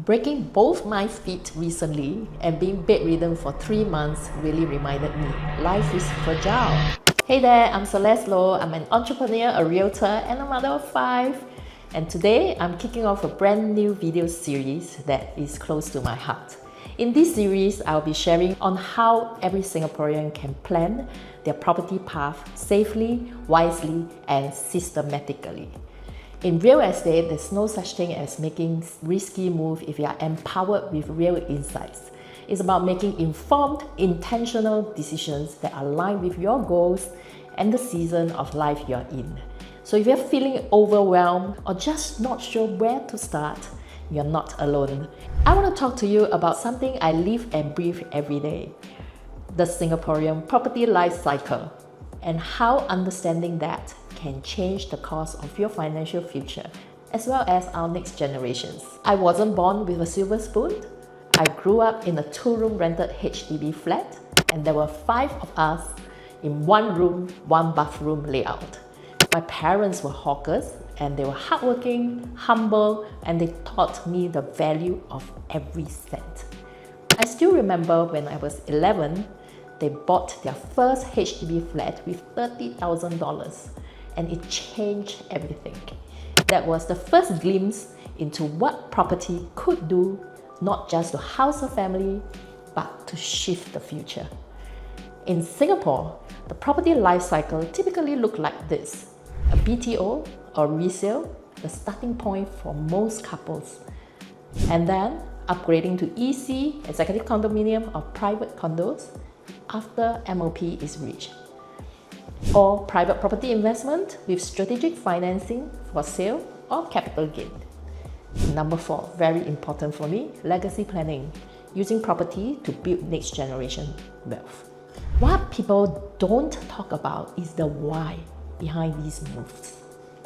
Breaking both my feet recently and being bedridden for 3 months really reminded me life is fragile. Hey there, I'm Celeste. I'm an entrepreneur, a realtor, and a mother of 5. And today I'm kicking off a brand new video series that is close to my heart. In this series, I'll be sharing on how every Singaporean can plan their property path safely, wisely, and systematically. In real estate, there's no such thing as making risky moves if you are empowered with real insights. It's about making informed, intentional decisions that align with your goals and the season of life you're in. So if you're feeling overwhelmed or just not sure where to start, you're not alone. I want to talk to you about something I live and breathe every day, the Singaporean property life cycle, and how understanding that can change the course of your financial future, as well as our next generations. I wasn't born with a silver spoon. I grew up in a 2-room rented HDB flat, and there were 5 of us in 1 room, 1 bathroom layout. My parents were hawkers, and they were hardworking, humble, and they taught me the value of every cent. I still remember when I was 11, they bought their first HDB flat with $30,000, and it changed everything. That was the first glimpse into what property could do, not just to house a family, but to shift the future. In Singapore, the property life cycle typically looks like this. A BTO or resale, the starting point for most couples. And then upgrading to EC, executive condominium, or private condos after MOP is reached. Or private property investment with strategic financing for sale or capital gain. Number 4, very important for me, legacy planning, using property to build next generation wealth. What people don't talk about is the why behind these moves.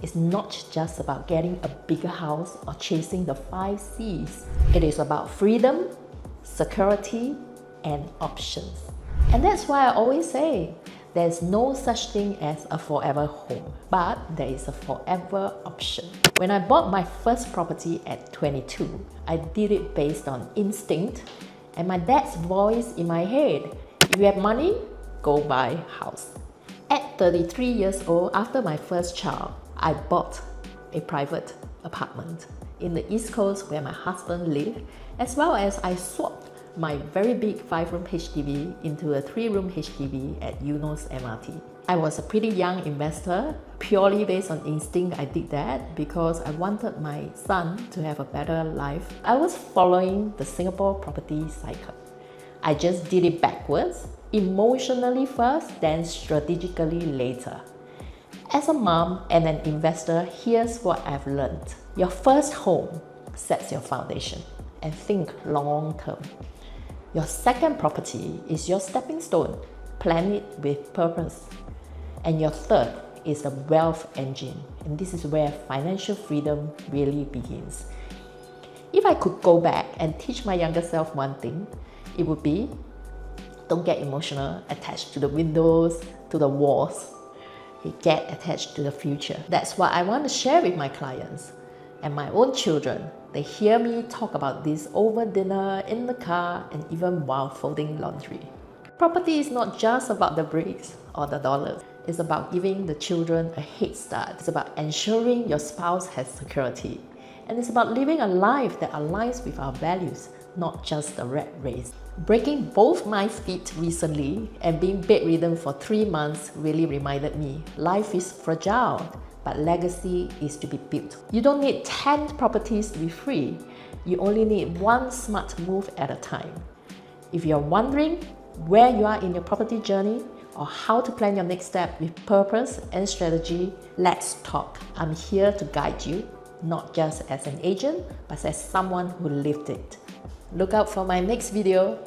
It's not just about getting a bigger house or chasing the 5 C's. It is about freedom, security, and options. And that's why I always say, there's no such thing as a forever home, but there is a forever option. When I bought my first property at 22, I did it based on instinct and my dad's voice in my head. If you have money, go buy a house. At 33 years old, after my first child, I bought a private apartment in the East Coast where my husband lived, as well as I swapped my very big 5-room HDB into a 3-room HDB at Eunos MRT. I was a pretty young investor. Purely based on instinct, I did that because I wanted my son to have a better life. I was following the Singapore property cycle. I just did it backwards, emotionally first, then strategically later. As a mom and an investor, here's what I've learned. Your first home sets your foundation, and think long term. Your second property is your stepping stone. Plan it with purpose. And your third is the wealth engine. And this is where financial freedom really begins. If I could go back and teach my younger self one thing, it would be, don't get emotional attached to the windows, to the walls. Get attached to the future. That's what I want to share with my clients and my own children. They hear me talk about this over dinner, in the car, and even while folding laundry. Property is not just about the bricks or the dollars. It's about giving the children a head start. It's about ensuring your spouse has security. And it's about living a life that aligns with our values, not just the rat race. Breaking both my feet recently and being bedridden for 3 months really reminded me life is fragile, but legacy is to be built. You don't need 10 properties to be free. You only need 1 smart move at a time. If you're wondering where you are in your property journey or how to plan your next step with purpose and strategy, let's talk. I'm here to guide you, not just as an agent, but as someone who lived it. Look out for my next video.